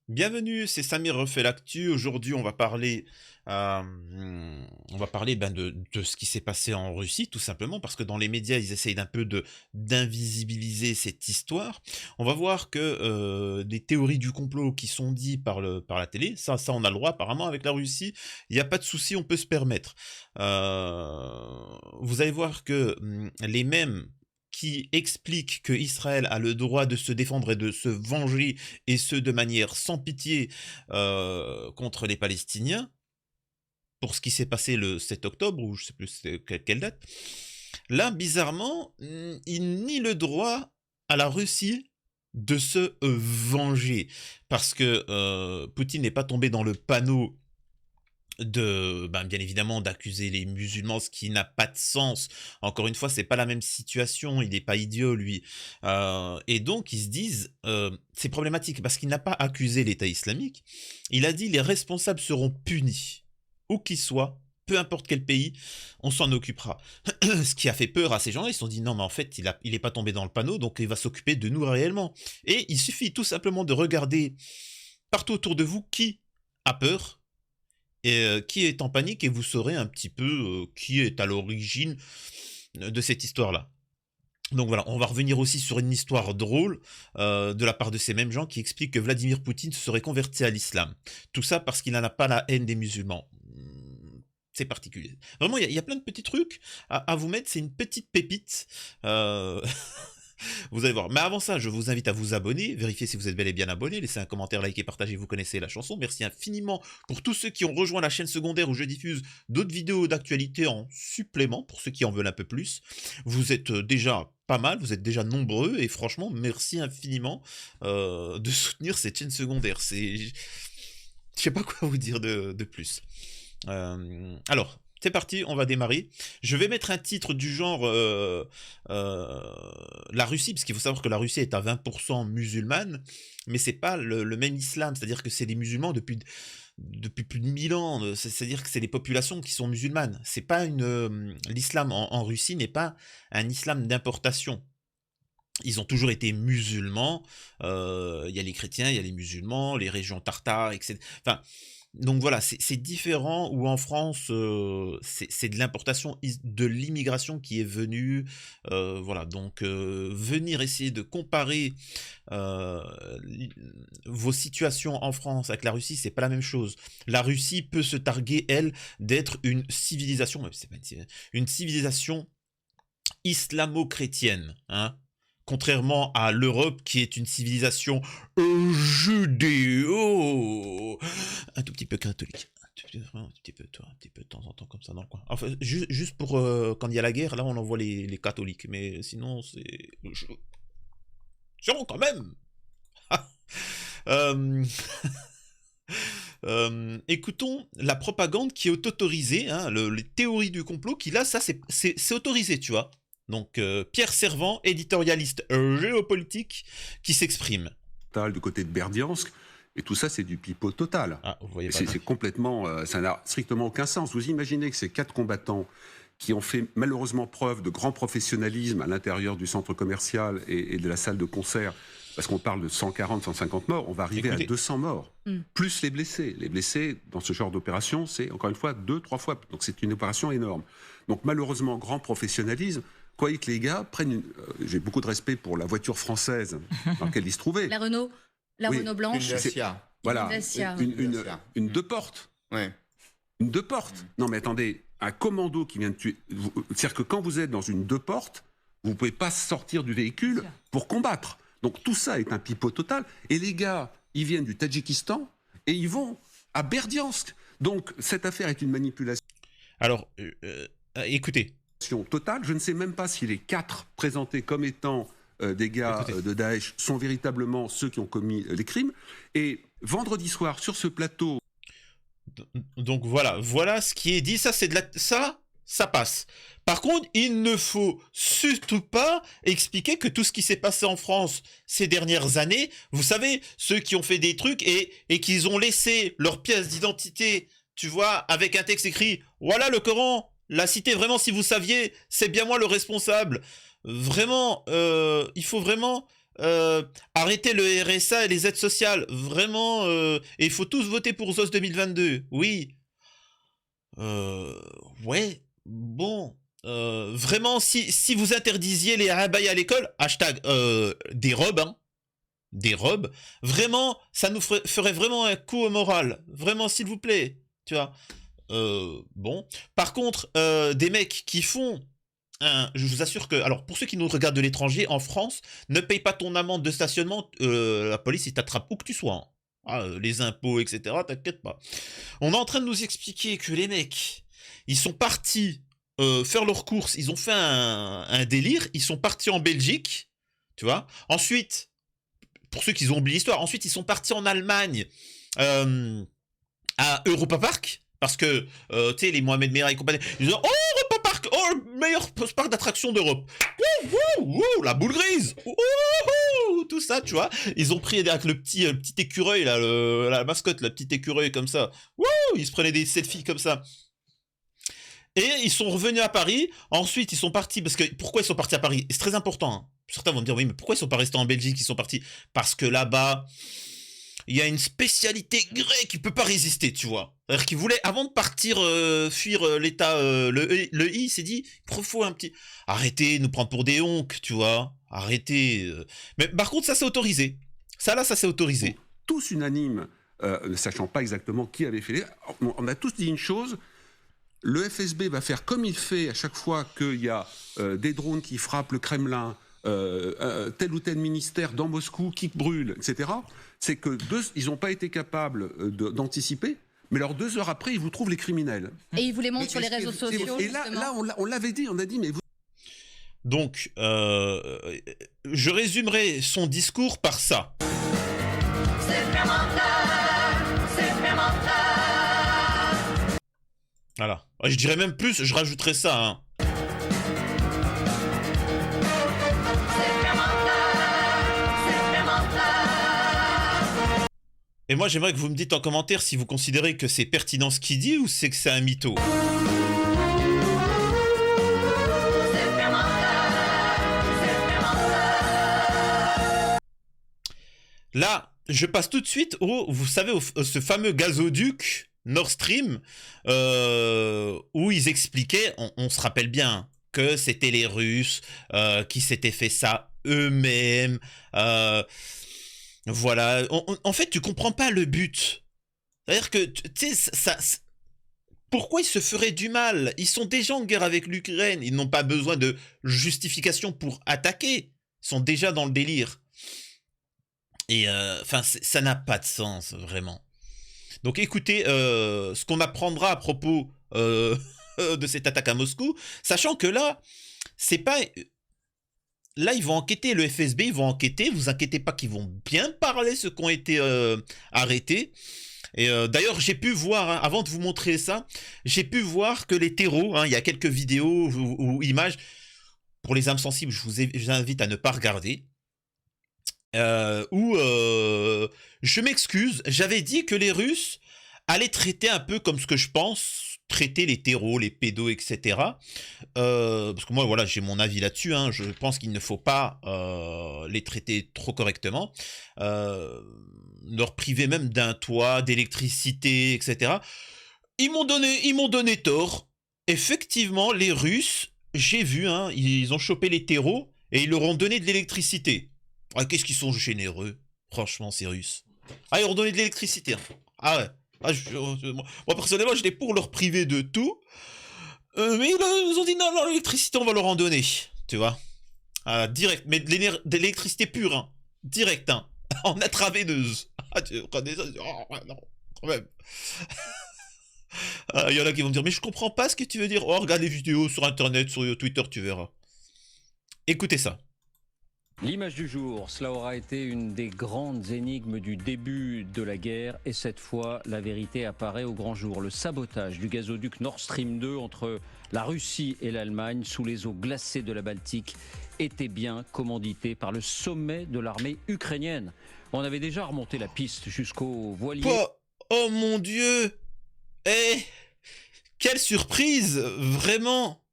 Bienvenue, c'est Samir refait l'actu. Aujourd'hui, on va parler de ce qui s'est passé en Russie, tout simplement, parce que dans les médias, ils essayent d'un peu d'invisibiliser cette histoire. On va voir que des théories du complot qui sont dites par la télé, ça, on a le droit apparemment avec la Russie. Il n'y a pas de souci, on peut se permettre. Vous allez voir que les mêmes qui expliquent que Israël a le droit de se défendre et de se venger et ce de manière sans pitié contre les Palestiniens, pour ce qui s'est passé le 7 octobre, ou je sais plus quelle date, là, bizarrement, il nie le droit à la Russie de se venger. Parce que Poutine n'est pas tombé dans le panneau bien évidemment d'accuser les musulmans, ce qui n'a pas de sens. Encore une fois, c'est pas la même situation, il n'est pas idiot lui. Et donc ils se disent, c'est problématique parce qu'il n'a pas accusé l'État islamique. Il a dit les responsables seront punis, où qu'ils soient, peu importe quel pays, on s'en occupera. Ce qui a fait peur à ces gens-là, ils se sont dit non mais en fait il est pas tombé dans le panneau, donc il va s'occuper de nous réellement. Et il suffit tout simplement de regarder partout autour de vous qui a peur et qui est en panique, et vous saurez un petit peu qui est à l'origine de cette histoire-là. Donc voilà, on va revenir aussi sur une histoire drôle de la part de ces mêmes gens qui expliquent que Vladimir Poutine se serait converti à l'islam. Tout ça parce qu'il n'en a pas la haine des musulmans. C'est particulier. Vraiment, il y a plein de petits trucs à vous mettre, c'est une petite pépite. Vous allez voir. Mais avant ça, je vous invite à vous abonner, vérifier si vous êtes bel et bien abonné, laissez un commentaire, likez, partagez, vous connaissez la chanson. Merci infiniment pour tous ceux qui ont rejoint la chaîne secondaire où je diffuse d'autres vidéos d'actualité en supplément, pour ceux qui en veulent un peu plus. Vous êtes déjà pas mal, vous êtes déjà nombreux, et franchement, merci infiniment de soutenir cette chaîne secondaire. Je sais pas quoi vous dire de plus. Alors, c'est parti, on va démarrer. Je vais mettre un titre du genre la Russie, parce qu'il faut savoir que la Russie est à 20% musulmane, mais c'est pas le même islam, c'est-à-dire que c'est les musulmans depuis plus de 1000 ans, c'est-à-dire que c'est les populations qui sont musulmanes. C'est pas l'islam en Russie n'est pas un islam d'importation. Ils ont toujours été musulmans. Il y a les chrétiens, il y a les musulmans, les régions tartares, etc. Enfin, donc voilà, c'est différent, où en France, c'est de l'importation, de l'immigration qui est venue. Voilà, donc venir essayer de comparer euh, vos situations en France avec la Russie, c'est pas la même chose. La Russie peut se targuer, elle, d'être une civilisation, même si c'est pas une civilisation islamo-chrétienne, hein. Contrairement à l'Europe qui est une civilisation judéo, un tout petit peu catholique. Un petit peu, toi, un petit peu de temps en temps comme ça dans le coin. Enfin, juste pour quand il y a la guerre, là on envoie les catholiques, mais sinon c'est... Jean quand même. Euh, écoutons la propagande qui est autorisée, hein, les théories du complot, qui là, ça c'est autorisé, tu vois. Donc Pierre Servant, éditorialiste géopolitique, qui s'exprime. Du côté de Berdiansk, et tout ça, c'est du pipeau total. Ah, vous voyez pas. C'est complètement, ça n'a strictement aucun sens. Vous imaginez que ces 4 combattants qui ont fait malheureusement preuve de grand professionnalisme à l'intérieur du centre commercial et de la salle de concert, parce qu'on parle de 140, 150 morts, on va arriver à 200 morts, plus les blessés. Les blessés, dans ce genre d'opération, c'est encore une fois 2-3 fois. Donc c'est une opération énorme. Donc malheureusement, grand professionnalisme. Croyez que les gars prennent j'ai beaucoup de respect pour la voiture française dans laquelle ils se trouvaient. La Renault, Renault blanche. Une Dacia. Voilà, une deux portes. Ouais. Une deux portes. Non mais attendez, un commando qui vient de tuer... C'est-à-dire que quand vous êtes dans une deux portes, vous ne pouvez pas sortir du véhicule pour combattre. Donc tout ça est un pipeau total. Et les gars, ils viennent du Tadjikistan et ils vont à Berdiansk. Donc cette affaire est une manipulation. Alors, écoutez. Totale. Je ne sais même pas si les 4 présentés comme étant des gars de Daesh sont véritablement ceux qui ont commis les crimes. Et vendredi soir, sur ce plateau... Donc voilà ce qui est dit. Ça, c'est de la... Ça passe. Par contre, il ne faut surtout pas expliquer que tout ce qui s'est passé en France ces dernières années, vous savez, ceux qui ont fait des trucs et qu'ils ont laissé leur pièce d'identité, tu vois, avec un texte écrit « Voilà le Coran !» La cité, vraiment, si vous saviez, c'est bien moi le responsable. Vraiment, il faut vraiment arrêtez le RSA et les aides sociales. Vraiment, et il faut tous voter pour ZOS 2022. Oui. Ouais, bon. Vraiment, si vous interdisiez les abayas à l'école, hashtag des robes, hein, des robes, vraiment, ça nous ferait vraiment un coup au moral. Vraiment, s'il vous plaît. Tu vois. Bon. Par contre, des mecs qui font je vous assure que, alors pour ceux qui nous regardent de l'étranger, en France, ne paye pas ton amende de stationnement, la police il t'attrape où que tu sois, hein. Ah, les impôts, etc. T'inquiète pas. On est en train de nous expliquer que les mecs, ils sont partis faire leurs courses, ils ont fait un délire, ils sont partis en Belgique, tu vois. Ensuite, pour ceux qui ont oublié l'histoire, ensuite ils sont partis en Allemagne à Europa Park. Parce que, tu sais, les Mohamed Merah et compagnie, ils disent « Oh, Europa Park, oh, le meilleur parc d'attractions d'Europe. La boule grise. Tout ça, tu vois. Ils ont pris avec le petit écureuil, là, la mascotte, le petit écureuil comme ça. Ils se prenaient des selfies comme ça. Et ils sont revenus à Paris. Ensuite, ils sont partis, parce que, pourquoi ils sont partis à Paris? C'est très important, hein. Certains vont me dire, oui, mais pourquoi ils sont pas restés en Belgique? Ils sont partis parce que là-bas, il y a une spécialité grecque qui peut pas résister, tu vois. C'est-à-dire qu'il voulait, avant de partir fuir l'état, le I, il s'est dit, il faut un petit... Arrêtez de nous prendre pour des oncs, tu vois. Arrêtez. Mais par contre, ça c'est autorisé. Ça c'est autorisé. Tous unanimes, ne sachant pas exactement qui avait fait... On a tous dit une chose, le FSB va faire comme il fait à chaque fois qu'il y a des drones qui frappent le Kremlin, tel ou tel ministère dans Moscou qui brûle, etc. C'est que ils n'ont pas été capables d'anticiper, mais alors 2 heures après, ils vous trouvent les criminels. Et ils vous les montrent sur les réseaux sociaux. Et là on l'avait dit, on a dit, mais vous... Donc, je résumerai son discours par ça. Voilà. Je dirais même plus, je rajouterais ça, hein. Et moi, j'aimerais que vous me dites en commentaire si vous considérez que c'est pertinent ce qu'il dit ou c'est que c'est un mytho. Là, je passe tout de suite vous savez, ce fameux gazoduc Nord Stream, où ils expliquaient, on se rappelle bien, que c'était les Russes qui s'étaient fait ça eux-mêmes. Voilà. En fait, tu comprends pas le but. C'est-à-dire que, tu sais, pourquoi ils se feraient du mal? Ils sont déjà en guerre avec l'Ukraine. Ils n'ont pas besoin de justification pour attaquer. Ils sont déjà dans le délire. Et, enfin, ça n'a pas de sens, vraiment. Donc, écoutez, ce qu'on apprendra à propos de cette attaque à Moscou, sachant que là, c'est pas... Là, ils vont enquêter, le FSB, ils vont enquêter, vous inquiétez pas qu'ils vont bien parler ceux qui ont été arrêtés. Et d'ailleurs, j'ai pu voir, hein, avant de vous montrer ça, j'ai pu voir que les terreaux, hein, il y a quelques vidéos ou images, pour les âmes sensibles, je vous invite à ne pas regarder, où je m'excuse, j'avais dit que les Russes allaient traiter un peu comme ce que je pense, traiter les terreaux, les pédos, etc. Parce que moi, voilà, j'ai mon avis là-dessus. Hein. Je pense qu'il ne faut pas les traiter trop correctement. Leur priver même d'un toit, d'électricité, etc. Ils m'ont donné tort. Effectivement, les Russes, j'ai vu, hein, ils ont chopé les terreaux et ils leur ont donné de l'électricité. Ah, qu'est-ce qu'ils sont généreux. Franchement, ces Russes. Ah, ils leur ont donné de l'électricité. Hein. Ah ouais. Ah, moi, personnellement, j'étais pour leur priver de tout. Mais ils nous ont dit non, l'électricité, on va leur en donner. Tu vois. Direct. Mais de l'électricité pure. Hein. Direct. Hein. En intraveineuse. Ah, tu prenais ça. Oh, non, quand même. Il y en a qui vont me dire, mais je comprends pas ce que tu veux dire. Oh, regarde les vidéos sur Internet, sur Twitter, tu verras. Écoutez ça. L'image du jour, cela aura été une des grandes énigmes du début de la guerre et cette fois, la vérité apparaît au grand jour. Le sabotage du gazoduc Nord Stream 2 entre la Russie et l'Allemagne sous les eaux glacées de la Baltique était bien commandité par le sommet de l'armée ukrainienne. On avait déjà remonté la piste jusqu'au voilier. Oh mon Dieu! Quelle surprise! Vraiment!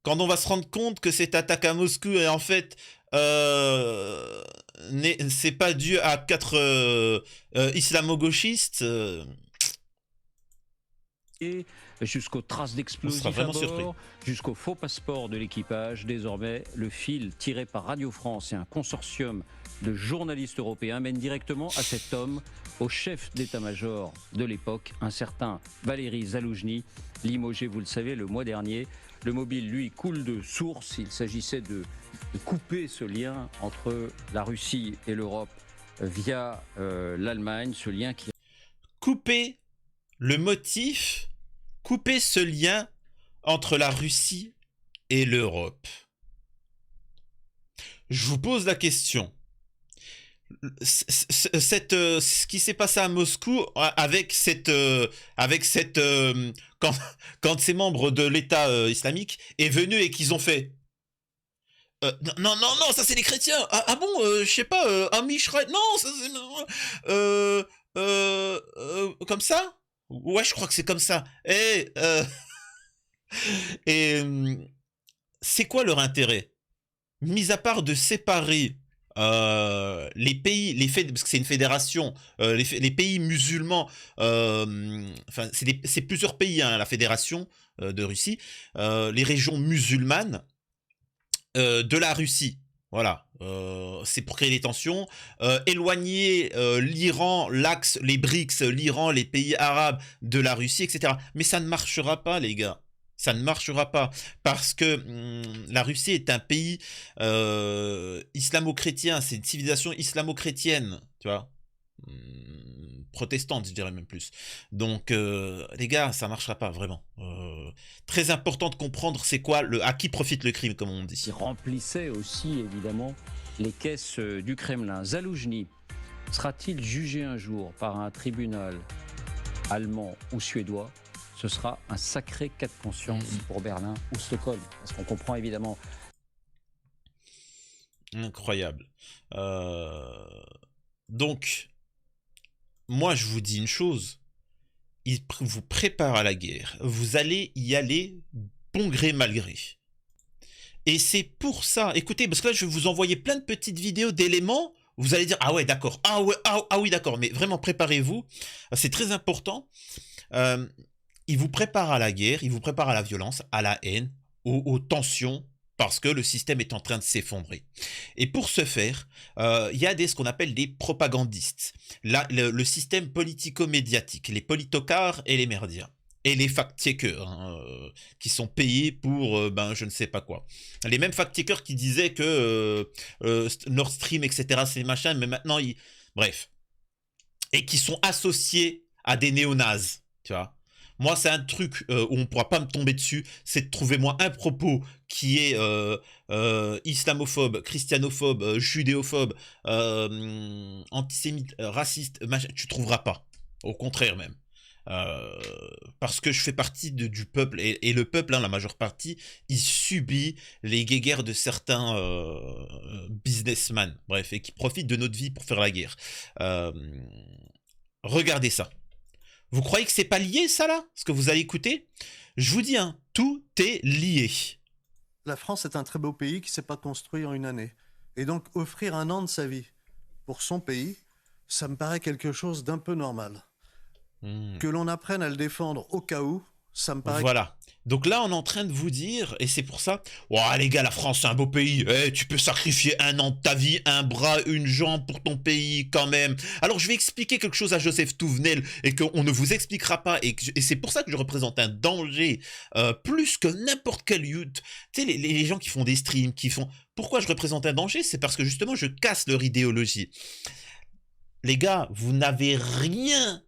Quand on va se rendre compte que cette attaque à Moscou est en fait c'est pas dû à 4 islamo-gauchistes, Et jusqu'aux traces on sera d'explosifs à vraiment surpris. bord, jusqu'au faux passeport de l'équipage. Désormais, le fil tiré par Radio France et un consortium de journalistes européens mène directement à cet homme, au chef d'état-major de l'époque, un certain Valéry Zaloujny, limogé, vous le savez, le mois dernier. Le mobile, lui, coule de source. Il s'agissait de couper ce lien entre la Russie et l'Europe via l'Allemagne, ce lien qui Couper le motif, couper ce lien entre la Russie et l'Europe. Je vous pose la question. Ce qui s'est passé à Moscou avec quand, quand ces membres de l'État islamique est venu et qu'ils ont fait non, ça c'est les chrétiens. Ah bon, je sais pas, Amish, non, ça c'est comme ça. Ouais, je crois que c'est comme ça. Et c'est quoi leur intérêt? Mis à part de séparer les pays, parce que c'est une fédération, les pays musulmans, enfin c'est plusieurs pays, hein, la fédération de Russie, les régions musulmanes de la Russie. Voilà, c'est pour créer des tensions, éloigner l'Iran, l'Axe, les BRICS, l'Iran, les pays arabes de la Russie, etc. Mais ça ne marchera pas, les gars. Ça ne marchera pas parce que la Russie est un pays islamo-chrétien, c'est une civilisation islamo-chrétienne, tu vois, protestante, je dirais même plus. Donc, les gars, ça marchera pas vraiment. Très important de comprendre c'est quoi à qui profite le crime, comme on dit. remplissait aussi évidemment les caisses du Kremlin. Zaloujny sera-t-il jugé un jour par un tribunal allemand ou suédois? Ce sera un sacré cas de conscience pour Berlin ou Stockholm, parce qu'on comprend évidemment. Incroyable. Donc, moi, je vous dis une chose. Il vous prépare à la guerre. Vous allez y aller bon gré mal gré. Et c'est pour ça, écoutez, parce que là, je vais vous envoyer plein de petites vidéos d'éléments. Vous allez dire, ah ouais, d'accord, ah ouais, ah oui, d'accord, mais vraiment, préparez-vous. C'est très important. Il vous prépare à la guerre, il vous prépare à la violence, à la haine, aux tensions, parce que le système est en train de s'effondrer. Et pour ce faire, il y a ce qu'on appelle des propagandistes. Là, le système politico-médiatique, les politocars et les merdias. Et les fact-checkers, hein, qui sont payés pour, je ne sais pas quoi. Les mêmes fact-checkers qui disaient que Nord Stream, etc., c'est machin, mais maintenant, bref. Et qui sont associés à des néo-nazis, tu vois. Moi, c'est un truc où on ne pourra pas me tomber dessus, c'est de trouver moi un propos qui est islamophobe, christianophobe, judéophobe, antisémite, raciste, machin, tu trouveras pas. Au contraire même. Parce que je fais partie du peuple, et le peuple, hein, la majeure partie, il subit les guéguerres de certains businessmen, bref, et qui profitent de notre vie pour faire la guerre. Regardez ça. Vous croyez que c'est pas lié, ça, là? Ce que vous allez écouter? Je vous dis, hein, tout est lié. La France est un très beau pays qui ne s'est pas construit en une année. Et donc, offrir un an de sa vie pour son pays, ça me paraît quelque chose d'un peu normal. Que l'on apprenne à le défendre au cas où, ça me paraît... Voilà. Donc là, on est en train de vous dire, et c'est pour ça, oh, les gars, la France, c'est un beau pays. Tu peux sacrifier un an de ta vie, un bras, une jambe pour ton pays, quand même. Alors, je vais expliquer quelque chose à Joseph Touvenel, et qu'on ne vous expliquera pas, et c'est pour ça que je représente un danger, plus que n'importe quel youth. Tu sais, les gens qui font des streams, qui font... Pourquoi je représente un danger? C'est parce que, justement, je casse leur idéologie. Les gars, vous n'avez rien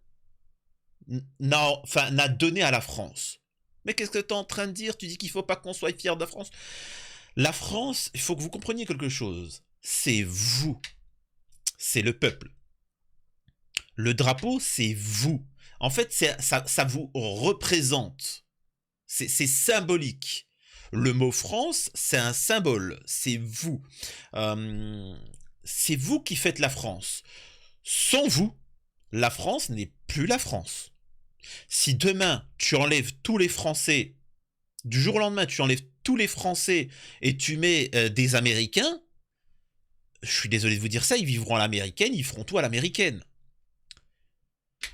n'a donné à la France. Mais qu'est-ce que tu es en train de dire? Tu dis qu'il ne faut pas qu'on soit fier de la France. La France, il faut que vous compreniez quelque chose. C'est vous. C'est le peuple. Le drapeau, c'est vous. En fait, ça vous représente. C'est symbolique. Le mot France, c'est un symbole. C'est vous. C'est vous qui faites la France. Sans vous, la France n'est plus la France. Si demain, tu enlèves tous les Français, du jour au lendemain, tu enlèves tous les Français et tu mets des Américains, je suis désolé de vous dire ça, ils vivront à l'américaine, ils feront tout à l'américaine.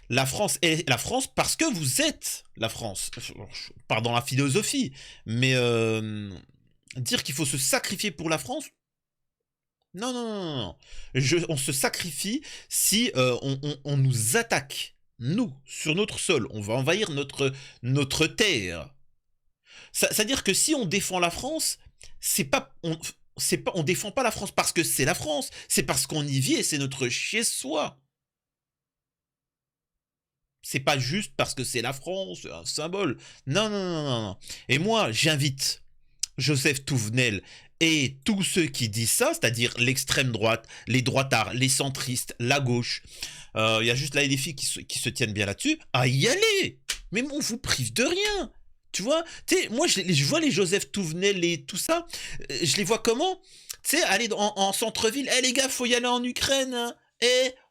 La France est la France parce que vous êtes la France. Pardon la philosophie, mais dire qu'il faut se sacrifier pour la France, non, non, non, non. On se sacrifie si on nous attaque, nous, sur notre sol. On va envahir notre terre. C'est-à-dire que si on défend la France, on défend pas la France parce que c'est la France, c'est parce qu'on y vit et c'est notre chez-soi. C'est pas juste parce que c'est la France, un symbole. Non, non, non, non, non. Et moi, j'invite Joseph Touvenel et tous ceux qui disent ça, c'est-à-dire l'extrême droite, les droitards, les centristes, la gauche, il y a juste là les filles qui se tiennent bien là-dessus, à y aller. Mais on vous prive de rien. Tu vois, moi je vois les Joseph Touvenel et tout ça, je les vois comment? Tu sais, aller en centre-ville, les gars, faut y aller en Ukraine, hein.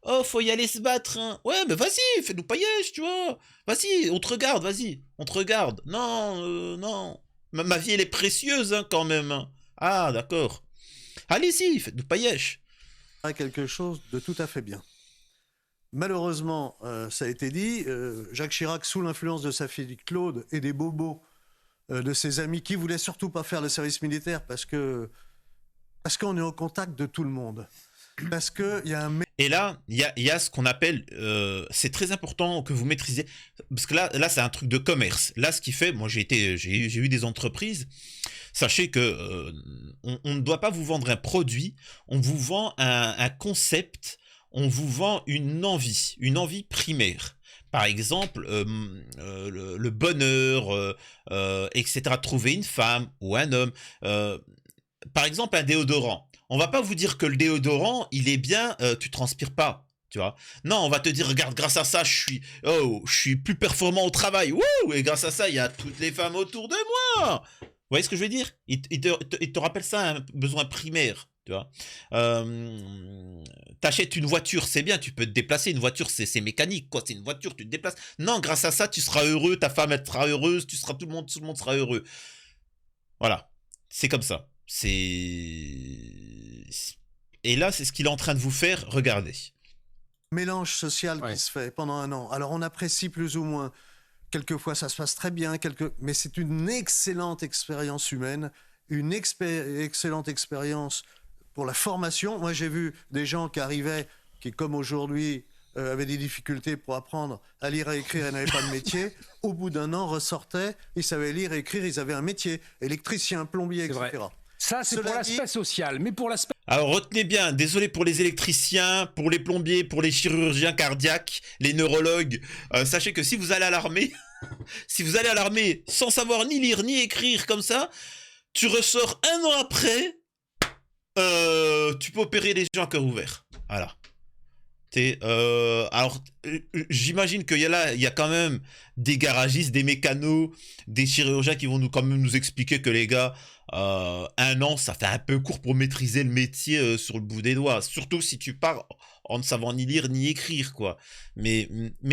Oh, faut y aller se battre, hein. Ouais, mais vas-y, fais-nous paillèche, tu vois. Vas-y, on te regarde, vas-y, on te regarde. Non, non. Ma vie, elle est précieuse, hein, quand même. Hein. Ah, d'accord. Allez-y, faites-nous paillèche. Quelque chose de tout à fait bien. Malheureusement, ça a été dit, Jacques Chirac, sous l'influence de sa fille Claude et des bobos de ses amis qui voulaient surtout pas faire le service militaire parce qu'on est au contact de tout le monde. Parce qu'il y a un... Et là, il y a ce qu'on appelle... c'est très important que vous maîtrisez. Parce que là c'est un truc de commerce. Là, ce qui fait... Moi, j'ai eu des entreprises. Sachez que on ne doit pas vous vendre un produit. On vous vend un concept. On vous vend une envie primaire. Par exemple, le bonheur, etc. Trouver une femme ou un homme. Par exemple, un déodorant. On va pas vous dire que le déodorant, il est bien, tu transpires pas, tu vois. Non, on va te dire, regarde, grâce à ça, je suis plus performant au travail. Wouh! Et grâce à ça, il y a toutes les femmes autour de moi. Vous voyez ce que je veux dire? Il te rappelle ça un besoin primaire, tu vois. T'achètes une voiture, c'est bien, tu peux te déplacer. Une voiture, c'est mécanique, quoi. C'est une voiture, tu te déplaces. Non, grâce à ça, tu seras heureux, ta femme, elle sera heureuse, tout le monde sera heureux. Voilà, c'est comme ça. Et là, c'est ce qu'il est en train de vous faire. Regardez. Mélange social qui se fait pendant un an. Alors, on apprécie plus ou moins. Quelquefois, ça se passe très bien. Mais c'est une excellente expérience humaine. Une excellente expérience pour la formation. Moi, j'ai vu des gens qui arrivaient, qui, comme aujourd'hui, avaient des difficultés pour apprendre à lire et écrire et n'avaient pas de métier. Au bout d'un an, ressortaient. Ils savaient lire et écrire. Ils avaient un métier. Électricien, plombier, etc. Vrai. Ça, c'est pour l'aspect social, mais pour l'aspect... Alors, retenez bien, désolé pour les électriciens, pour les plombiers, pour les chirurgiens cardiaques, les neurologues. Sachez que si vous allez à l'armée, si vous allez à l'armée sans savoir ni lire ni écrire comme ça, tu ressors un an après, tu peux opérer les gens à cœur ouvert. Voilà. Alors, j'imagine qu'il y a quand même des garagistes, des mécanos, des chirurgiens qui vont quand même nous expliquer que les gars, un an, ça fait un peu court pour maîtriser le métier sur le bout des doigts. Surtout si tu pars en ne savant ni lire ni écrire, quoi. Mais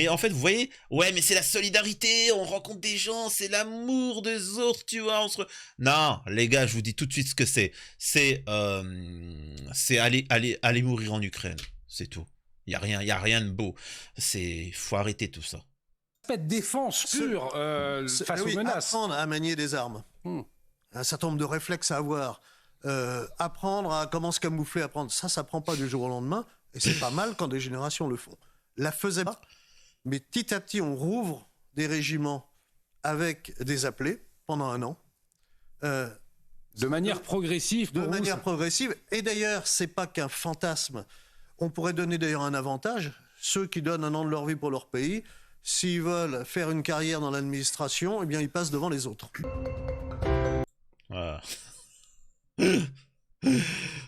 en fait, vous voyez, ouais, mais c'est la solidarité, on rencontre des gens, c'est l'amour des autres, tu vois. Non, les gars, je vous dis tout de suite ce que c'est. C'est aller mourir en Ukraine, c'est tout. Il y a rien de beau. Faut arrêter tout ça. De défense pure face aux menaces. Apprendre à manier des armes. Un certain nombre de réflexes à avoir. Apprendre à comment se camoufler, ça prend pas du jour au lendemain. Et c'est pas mal quand des générations le font. La faisaient pas. Mais petit à petit, on rouvre des régiments avec des appelés pendant un an. De manière progressive. De manière progressive. Et d'ailleurs, c'est pas qu'un fantasme. On pourrait donner d'ailleurs un avantage. Ceux qui donnent un an de leur vie pour leur pays, s'ils veulent faire une carrière dans l'administration, eh bien, ils passent devant les autres. Voilà.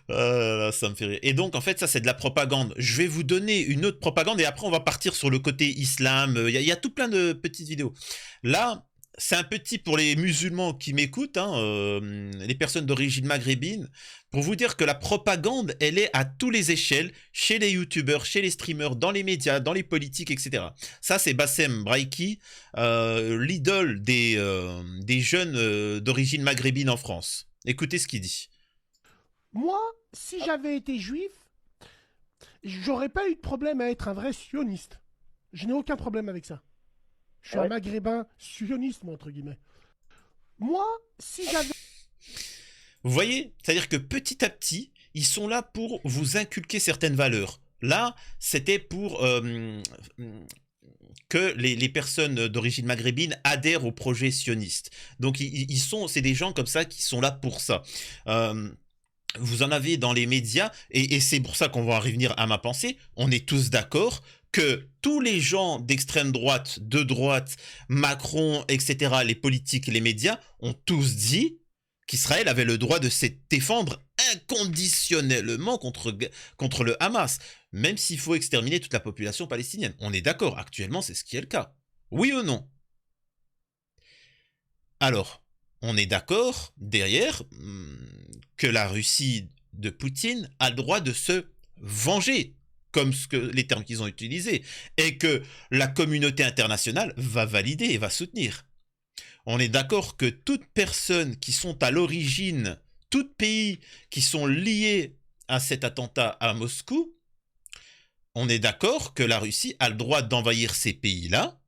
Ça me fait rire. Et donc, en fait, ça, c'est de la propagande. Je vais vous donner une autre propagande et après, on va partir sur le côté islam. Il y a tout plein de petites vidéos. Là, c'est un petit pour les musulmans qui m'écoutent, hein, les personnes d'origine maghrébine, pour vous dire que la propagande, elle est à tous les échelles, chez les youtubeurs, chez les streamers, dans les médias, dans les politiques, etc. Ça, c'est Bassem Braiki, l'idole des jeunes d'origine maghrébine en France. Écoutez ce qu'il dit. Moi, si j'avais été juif, j'aurais pas eu de problème à être un vrai sioniste. Je n'ai aucun problème avec ça. Je suis un maghrébin sioniste, moi, entre guillemets. Moi, si j'avais... Vous voyez? C'est-à-dire que petit à petit, ils sont là pour vous inculquer certaines valeurs. Là, c'était pour que les personnes d'origine maghrébine adhèrent au projet sioniste. Donc, c'est des gens comme ça qui sont là pour ça. Vous en avez dans les médias, et c'est pour ça qu'on va en revenir à ma pensée. On est tous d'accord que tous les gens d'extrême droite, de droite, Macron, etc., les politiques et les médias, ont tous dit qu'Israël avait le droit de se défendre inconditionnellement contre le Hamas, même s'il faut exterminer toute la population palestinienne. On est d'accord, actuellement c'est ce qui est le cas. Oui ou non? Alors, on est d'accord, derrière, que la Russie de Poutine a le droit de se venger, comme les termes qu'ils ont utilisés, et que la communauté internationale va valider et va soutenir. On est d'accord que toutes personnes qui sont à l'origine, tout pays qui sont liés à cet attentat à Moscou, on est d'accord que la Russie a le droit d'envahir ces pays-là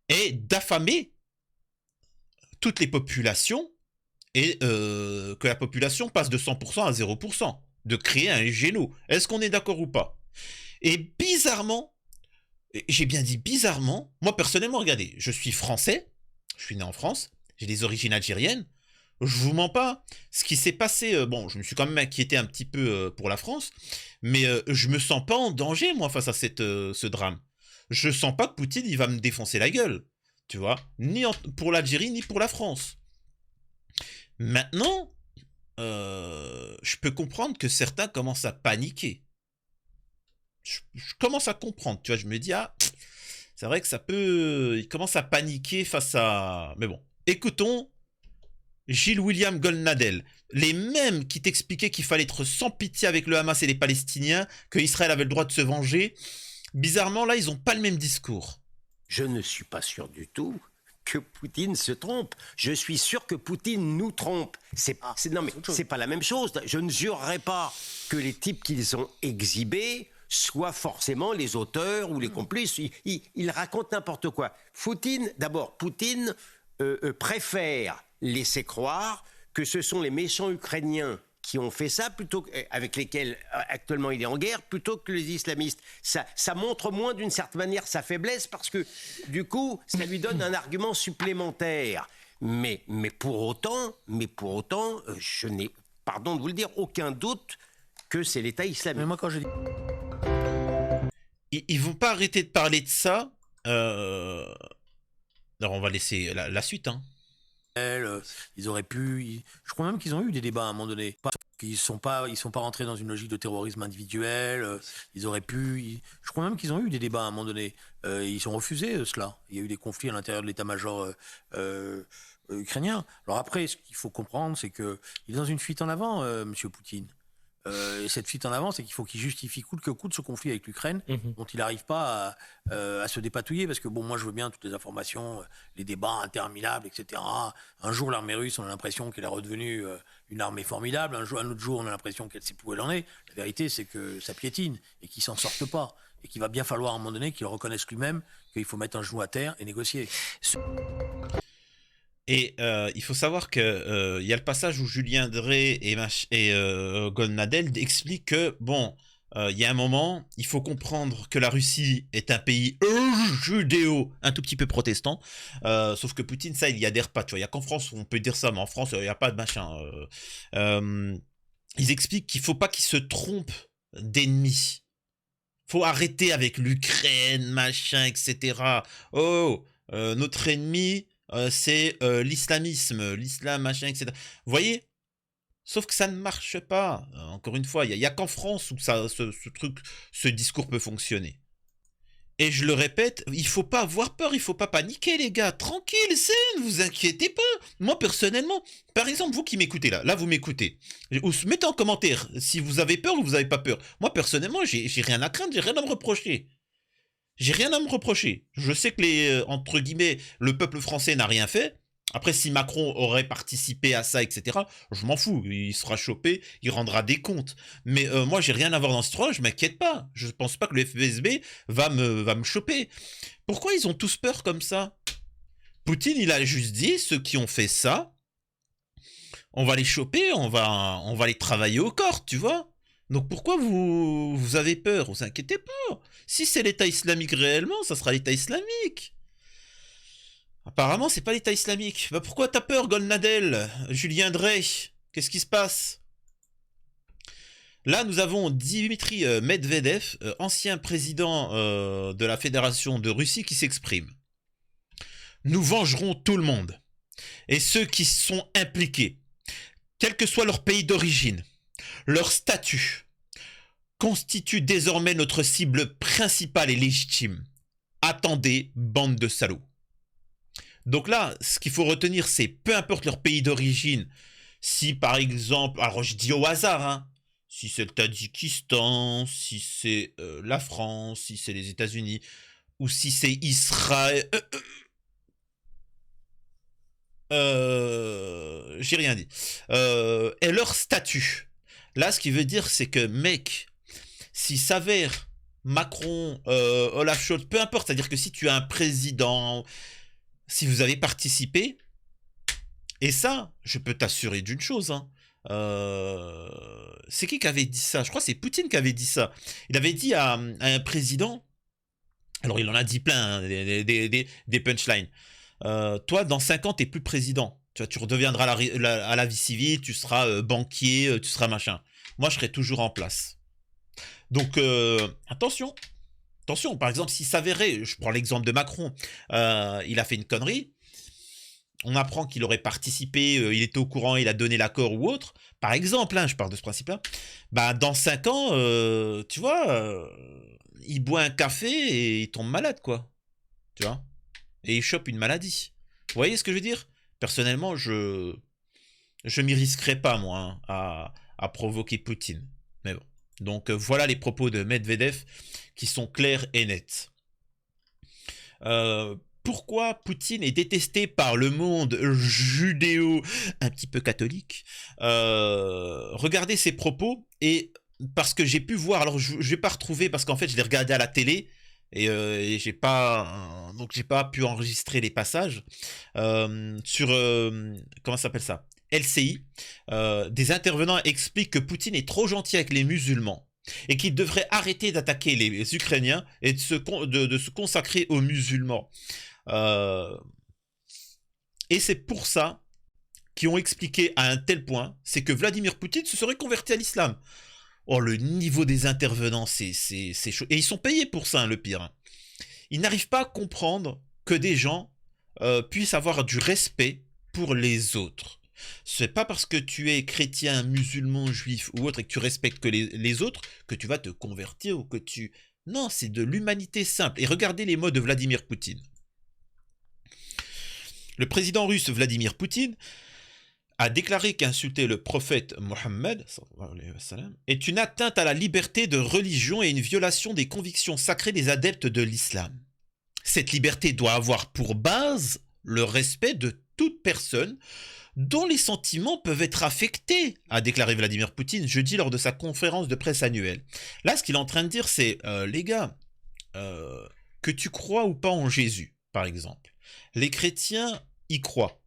et d'affamer toutes les populations et que la population passe de 100% à 0%, de créer un génocide. Est-ce qu'on est d'accord ou pas? Et bizarrement, j'ai bien dit bizarrement, moi personnellement, regardez, je suis français, je suis né en France, j'ai des origines algériennes, je vous mens pas, ce qui s'est passé, bon, je me suis quand même inquiété un petit peu pour la France, mais je me sens pas en danger, moi, face à ce drame. Je sens pas que Poutine, il va me défoncer la gueule, tu vois, ni pour l'Algérie, ni pour la France. Maintenant, je peux comprendre que certains commencent à paniquer. Je commence à comprendre, tu vois, je me dis, ah, c'est vrai que ça peut... Il commence à paniquer face à... Mais bon, écoutons Gilles William Goldnadel, les mêmes qui t'expliquaient qu'il fallait être sans pitié avec le Hamas et les Palestiniens, que Israël avait le droit de se venger. Bizarrement, là, ils n'ont pas le même discours. Je ne suis pas sûr du tout que Poutine se trompe. Je suis sûr que Poutine nous trompe. Non, mais c'est pas la même chose. Je ne jurerais pas que les types qu'ils ont exhibés soient forcément les auteurs ou les complices. Ils racontent n'importe quoi. Poutine préfère laisser croire que ce sont les méchants Ukrainiens qui ont fait ça, avec lesquels actuellement il est en guerre, plutôt que les islamistes. Ça montre moins d'une certaine manière sa faiblesse, parce que du coup, ça lui donne un argument supplémentaire. Mais pour autant, je n'ai, pardon de vous le dire, aucun doute que c'est l'État islamique. Mais moi, quand je dis... Ils vont pas arrêter de parler de ça. Alors, on va laisser la suite, hein. Ils auraient pu... Je crois même qu'ils ont eu des débats à un moment donné. Ils sont pas rentrés dans une logique de terrorisme individuel. Ils auraient pu... Je crois même qu'ils ont eu des débats à un moment donné. Ils ont refusé cela. Il y a eu des conflits à l'intérieur de l'état-major ukrainien. Alors après, ce qu'il faut comprendre, c'est qu'il est dans une fuite en avant, M. Poutine. Et cette fuite en avant, c'est qu'il faut qu'il justifie coûte que coûte ce conflit avec l'Ukraine, dont il n'arrive pas à se dépatouiller, parce que bon, moi je veux bien toutes les informations, les débats interminables, etc. Un jour, l'armée russe, on a l'impression qu'elle est redevenue une armée formidable. Un autre jour, on a l'impression qu'elle sait plus où elle en est. La vérité, c'est que ça piétine et qu'ils s'en sortent pas. Et qu'il va bien falloir à un moment donné qu'il reconnaisse lui-même qu'il faut mettre un genou à terre et négocier. Et il faut savoir que y a le passage où Julien Drey et Goldnadel expliquent que, bon, il y a un moment, il faut comprendre que la Russie est un pays judéo, un tout petit peu protestant, sauf que Poutine, ça, il y adhère pas, tu vois. Il n'y a qu'en France où on peut dire ça, mais en France, il n'y a pas de machin. Ils expliquent qu'il ne faut pas qu'ils se trompent d'ennemis. Faut arrêter avec l'Ukraine, machin, etc. Oh, notre ennemi... c'est l'islamisme, l'islam, machin, etc. Vous voyez? Sauf que ça ne marche pas. Encore une fois, il n'y a qu'en France où ce discours peut fonctionner. Et je le répète, il ne faut pas avoir peur, il ne faut pas paniquer, les gars. Tranquille, ne vous inquiétez pas. Moi, personnellement, par exemple, vous qui m'écoutez là vous m'écoutez. Mettez en commentaire si vous avez peur ou vous n'avez pas peur. Moi, personnellement, j'ai rien à craindre, j'ai rien à me reprocher. J'ai rien à me reprocher. Je sais que entre guillemets, le peuple français n'a rien fait. Après, si Macron aurait participé à ça, etc., je m'en fous. Il sera chopé, il rendra des comptes. Mais moi, j'ai rien à voir dans ce histoire, je m'inquiète pas. Je pense pas que le FSB va me choper. Pourquoi ils ont tous peur comme ça? Poutine, il a juste dit, ceux qui ont fait ça, on va les choper, on va les travailler au corps, tu vois. Donc pourquoi vous avez peur? Vous inquiétez pas. Si c'est l'État islamique réellement, ça sera l'État islamique. Apparemment, c'est pas l'État islamique. Bah pourquoi t'as peur, Golnadel? Julien Drey? Qu'est-ce qui se passe? Là, nous avons Dimitri Medvedev, ancien président de la Fédération de Russie, qui s'exprime. Nous vengerons tout le monde. Et ceux qui sont impliqués, quel que soit leur pays d'origine, leur statut, constituent désormais notre cible principale et légitime. Attendez, bande de salauds. Donc là, ce qu'il faut retenir, c'est peu importe leur pays d'origine, si par exemple, alors je dis au hasard, hein, si c'est le Tadjikistan, si c'est la France, si c'est les États-Unis, ou si c'est Israël, j'ai rien dit, et leur statut. Là, ce qui veut dire, c'est que, mec, s'il s'avère Macron, Olaf Scholz, peu importe, c'est-à-dire que si tu as un président, si vous avez participé, et ça, je peux t'assurer d'une chose, hein, c'est qui avait dit ça? Je crois que c'est Poutine qui avait dit ça. Il avait dit à un président, alors il en a dit plein, hein, des punchlines. Toi, dans 5 ans, t'es plus président. Tu vois, tu redeviendras à la vie civile, tu seras banquier, tu seras machin. Moi, je serai toujours en place. Donc, attention. Attention, par exemple, s'il s'avérait, je prends l'exemple de Macron, il a fait une connerie, on apprend qu'il aurait participé, il était au courant, il a donné l'accord ou autre, par exemple, hein, je pars de ce principe-là, bah, dans 5 ans, tu vois, il boit un café et il tombe malade, quoi. Tu vois? Et il chope une maladie. Vous voyez ce que je veux dire? Personnellement, je m'y risquerais pas, moi, hein, à provoquer Poutine. Mais bon. Donc voilà les propos de Medvedev qui sont clairs et nets. Pourquoi Poutine est détesté par le monde judéo un petit peu catholique? Regardez ses propos, et parce que j'ai pu voir, alors je vais pas retrouver parce qu'en fait je l'ai regardé à la télé et j'ai pas pu enregistrer les passages sur comment ça s'appelle ça? LCI, des intervenants expliquent que Poutine est trop gentil avec les musulmans et qu'il devrait arrêter d'attaquer les Ukrainiens et de se consacrer aux musulmans. Et c'est pour ça qu'ils ont expliqué à un tel point, c'est que Vladimir Poutine se serait converti à l'islam. Oh, le niveau des intervenants, c'est chaud. Et ils sont payés pour ça, hein, le pire. Hein. Ils n'arrivent pas à comprendre que des gens puissent avoir du respect pour les autres. C'est pas parce que tu es chrétien, musulman, juif ou autre et que tu respectes que les autres que tu vas te convertir ou que tu... Non, c'est de l'humanité simple. Et regardez les mots de Vladimir Poutine. Le président russe Vladimir Poutine a déclaré qu'insulter le prophète Mohammed est une atteinte à la liberté de religion et une violation des convictions sacrées des adeptes de l'islam. Cette liberté doit avoir pour base le respect de toute personne dont les sentiments peuvent être affectés, a déclaré Vladimir Poutine jeudi lors de sa conférence de presse annuelle. Là, ce qu'il est en train de dire, c'est, les gars, que tu crois ou pas en Jésus, par exemple. Les chrétiens y croient.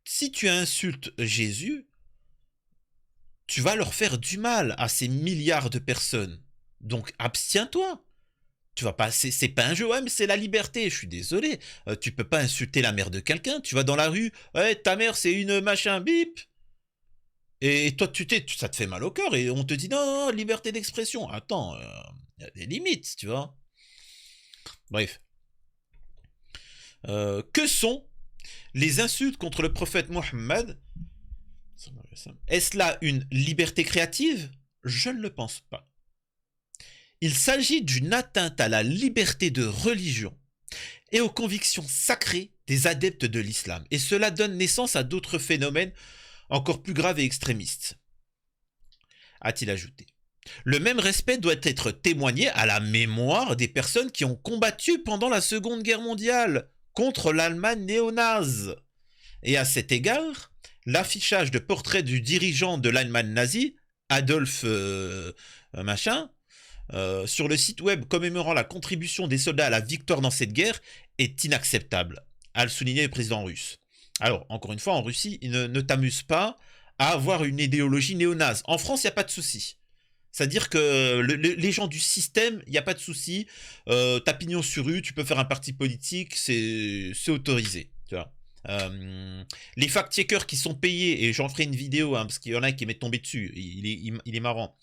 Si tu insultes Jésus, tu vas leur faire du mal à ces milliards de personnes. Donc, abstiens-toi. Tu vas pas, c'est pas un jeu, ouais, mais c'est la liberté. Je suis désolé. Tu peux pas insulter la mère de quelqu'un. Tu vas dans la rue, ouais, ta mère c'est une machin, bip. Et toi, ça te fait mal au cœur et on te dit non, liberté d'expression. Attends, y a des limites, tu vois. Bref. Que sont les insultes contre le prophète Mohammed? Est-ce là une liberté créative? Je ne le pense pas. Il s'agit d'une atteinte à la liberté de religion et aux convictions sacrées des adeptes de l'islam. Et cela donne naissance à d'autres phénomènes encore plus graves et extrémistes, a-t-il ajouté. Le même respect doit être témoigné à la mémoire des personnes qui ont combattu pendant la Seconde Guerre mondiale contre l'Allemagne néo-naze. Et à cet égard, l'affichage de portraits du dirigeant de l'Allemagne nazie, Adolf machin, sur le site web commémorant la contribution des soldats à la victoire dans cette guerre est inacceptable, a le souligné le président russe. Alors, encore une fois, en Russie, ne t'amuse pas à avoir une idéologie néo-naze. En France, il n'y a pas de souci. C'est-à-dire que les gens du système, il n'y a pas de souci. T'as pignon sur rue, tu peux faire un parti politique, c'est autorisé. Tu vois. Les fact-checkers qui sont payés, et j'en ferai une vidéo, hein, parce qu'il y en a qui m'est tombé dessus, il est marrant,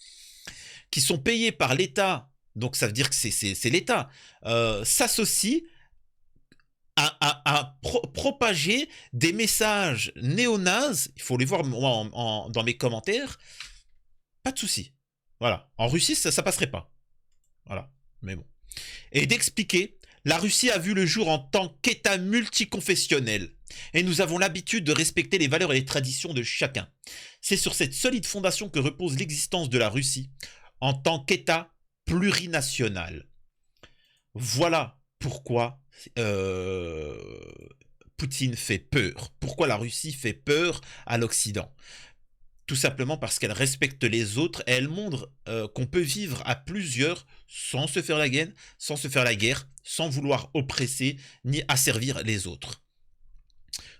qui sont payés par l'État, donc ça veut dire que c'est l'État, s'associent à propager des messages néo-nazes. Il faut les voir moi, dans mes commentaires. Pas de souci. Voilà. En Russie, ça passerait pas. Voilà. Mais bon. Et d'expliquer, la Russie a vu le jour en tant qu'État multiconfessionnel. Et nous avons l'habitude de respecter les valeurs et les traditions de chacun. C'est sur cette solide fondation que repose l'existence de la Russie en tant qu'État plurinational. Voilà pourquoi Poutine fait peur. Pourquoi la Russie fait peur à l'Occident. Tout simplement parce qu'elle respecte les autres et elle montre qu'on peut vivre à plusieurs sans se faire la guerre, sans vouloir oppresser ni asservir les autres.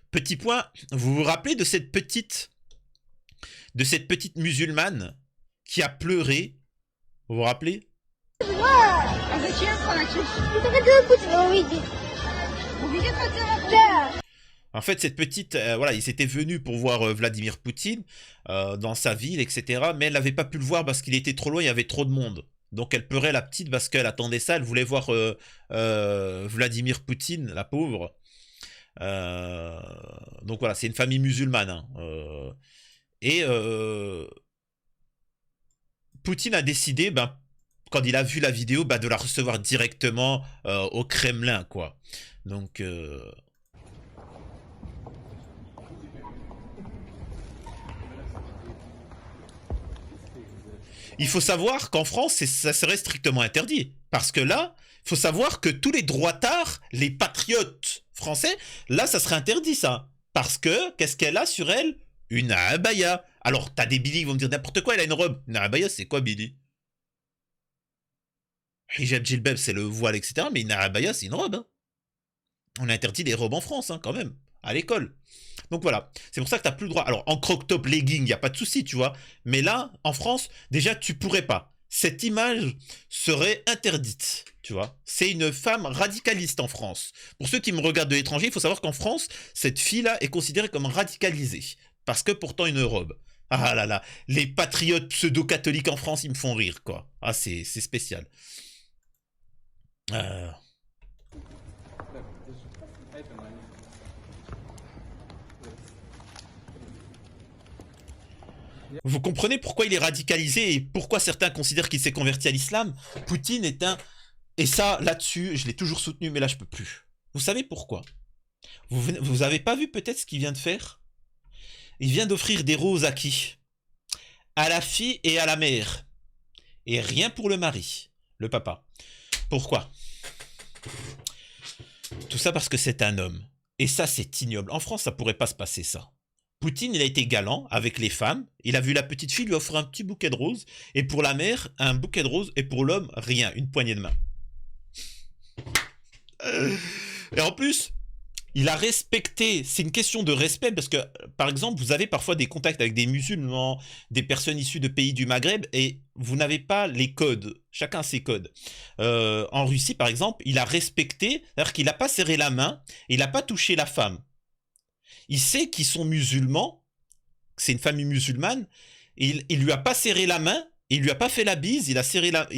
Petit point, vous vous rappelez de cette petite musulmane qui a pleuré? Vous vous rappelez? En fait, cette petite, voilà, ils étaient venus pour voir Vladimir Poutine dans sa ville, etc. Mais elle n'avait pas pu le voir parce qu'il était trop loin, il y avait trop de monde. Donc elle pleurait, la petite, parce qu'elle attendait ça, elle voulait voir Vladimir Poutine, la pauvre. Donc voilà, c'est une famille musulmane. Hein. Poutine a décidé, quand il a vu la vidéo, de la recevoir directement au Kremlin, quoi. Donc... Il faut savoir qu'en France, ça serait strictement interdit. Parce que là, il faut savoir que tous les droitards, les patriotes français, là, ça serait interdit, ça. Parce que, qu'est-ce qu'elle a sur elle? Une abaya. Alors, t'as des Billy qui vont me dire n'importe quoi, elle a une robe. Une abaya, c'est quoi, Billy? Hijab Jilbab, c'est le voile, etc. Mais une abaya, c'est une robe. Hein. On a interdit les robes en France, hein, quand même, à l'école. Donc voilà, c'est pour ça que tu n'as plus le droit. Alors, en croc-top legging, il n'y a pas de souci, tu vois. Mais là, en France, déjà, tu pourrais pas. Cette image serait interdite, tu vois. C'est une femme radicaliste en France. Pour ceux qui me regardent de l'étranger, il faut savoir qu'en France, cette fille-là est considérée comme radicalisée. Parce que pourtant une robe. Ah là là, les patriotes pseudo-catholiques en France, ils me font rire, quoi. Ah, c'est spécial. Vous comprenez pourquoi il est radicalisé et pourquoi certains considèrent qu'il s'est converti à l'islam? Poutine est un... Et ça, là-dessus, je l'ai toujours soutenu, mais là, je peux plus. Vous savez pourquoi? Vous avez pas vu peut-être ce qu'il vient de faire? Il vient d'offrir des roses à qui? À la fille et à la mère. Et rien pour le mari, le papa. Pourquoi? Tout ça parce que c'est un homme. Et ça, c'est ignoble. En France, ça pourrait pas se passer, ça. Poutine, il a été galant avec les femmes. Il a vu la petite fille lui offrir un petit bouquet de roses. Et pour la mère, un bouquet de roses. Et pour l'homme, rien. Une poignée de main. Et en plus, il a respecté. C'est une question de respect. Parce que, par exemple, vous avez parfois des contacts avec des musulmans, des personnes issues de pays du Maghreb. Et vous n'avez pas les codes. Chacun ses codes. En Russie, par exemple, il a respecté. C'est-à-dire qu'il n'a pas serré la main. Il n'a pas touché la femme. Il sait qu'ils sont musulmans, que c'est une famille musulmane, et il lui a pas serré la main, il lui a pas fait la bise, il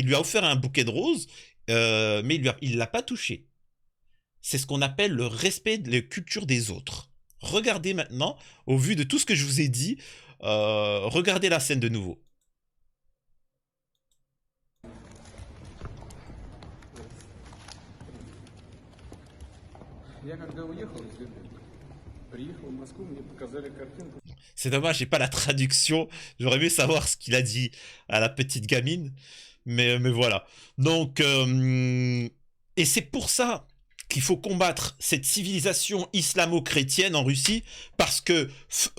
lui a offert un bouquet de roses, mais il l'a pas touché. C'est ce qu'on appelle le respect de la culture des autres. Regardez maintenant, au vu de tout ce que je vous ai dit, regardez la scène de nouveau. C'est dommage, j'ai pas la traduction. J'aurais aimé savoir ce qu'il a dit à la petite gamine. Mais voilà. Donc, et c'est pour ça qu'il faut combattre cette civilisation islamo-chrétienne en Russie parce que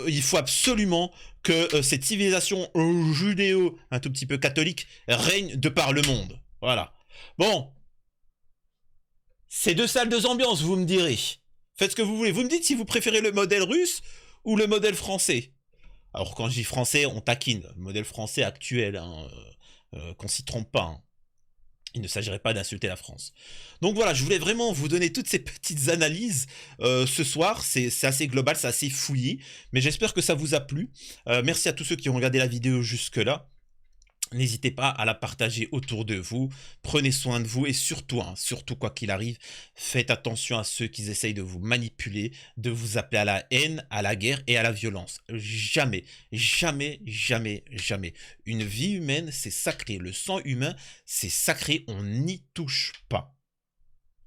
il faut absolument que cette civilisation judéo, un tout petit peu catholique, règne de par le monde. Voilà. Bon. C'est deux salles, deux ambiances, vous me direz. Faites ce que vous voulez. Vous me dites si vous préférez le modèle russe ou le modèle français. Alors quand je dis français, on taquine. Le modèle français actuel, hein, qu'on s'y trompe pas. Hein. Il ne s'agirait pas d'insulter la France. Donc voilà, je voulais vraiment vous donner toutes ces petites analyses ce soir. C'est assez global, c'est assez fouillé. Mais j'espère que ça vous a plu. Merci à tous ceux qui ont regardé la vidéo jusque-là. N'hésitez pas à la partager autour de vous. Prenez soin de vous et surtout, hein, surtout quoi qu'il arrive, faites attention à ceux qui essayent de vous manipuler, de vous appeler à la haine, à la guerre et à la violence. Jamais, jamais, jamais, jamais. Une vie humaine, c'est sacré. Le sang humain, c'est sacré. On n'y touche pas.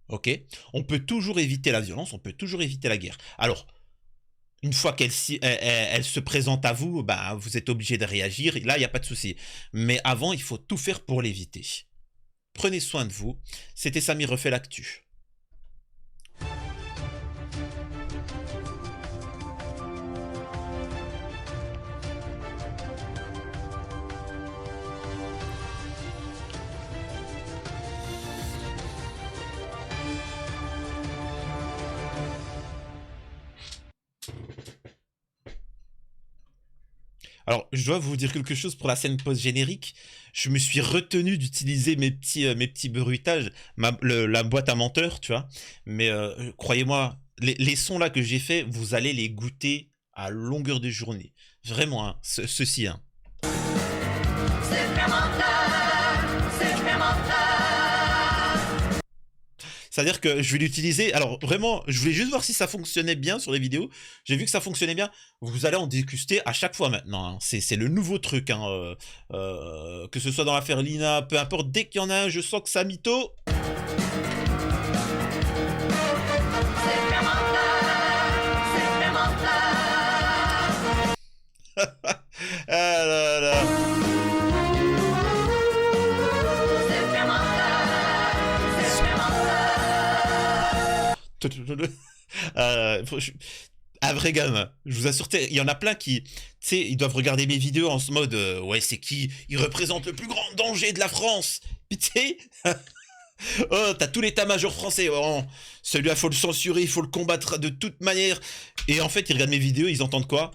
Ok? On peut toujours éviter la violence, on peut toujours éviter la guerre. Alors, une fois qu'elle se présente à vous, bah, vous êtes obligé de réagir. Là, il n'y a pas de souci. Mais avant, il faut tout faire pour l'éviter. Prenez soin de vous. C'était Samy refait l'actu. Alors, je dois vous dire quelque chose pour la scène post-générique. Je me suis retenu d'utiliser mes petits bruitages, la boîte à menteurs, tu vois. Mais croyez-moi, les sons là que j'ai fait, vous allez les goûter à longueur de journée. Vraiment, hein, ceci, hein. C'est-à-dire que je vais l'utiliser. Alors vraiment, je voulais juste voir si ça fonctionnait bien sur les vidéos. J'ai vu que ça fonctionnait bien. Vous allez en déguster à chaque fois maintenant. Hein. C'est le nouveau truc. Hein. Que ce soit dans l'affaire Lina, peu importe. Dès qu'il y en a un, je sens que ça mytho. Ah là là. Un vrai gamin, je vous assure, il y en a plein qui, tu sais, ils doivent regarder mes vidéos en ce mode ouais, c'est qui? Il représente le plus grand danger de la France. Puis tu sais, oh, t'as tout l'état-major français. Oh, celui-là, faut le censurer, il faut le combattre de toute manière. Et en fait, ils regardent mes vidéos, ils entendent quoi?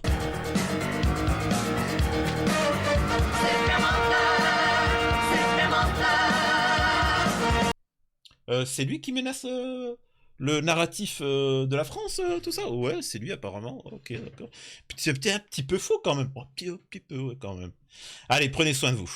C'est lui qui menace le narratif de la France, tout ça? Ouais, c'est lui apparemment. Ok, d'accord. C'est peut-être un petit peu faux quand même. Un petit peu, ouais, quand même. Allez, prenez soin de vous.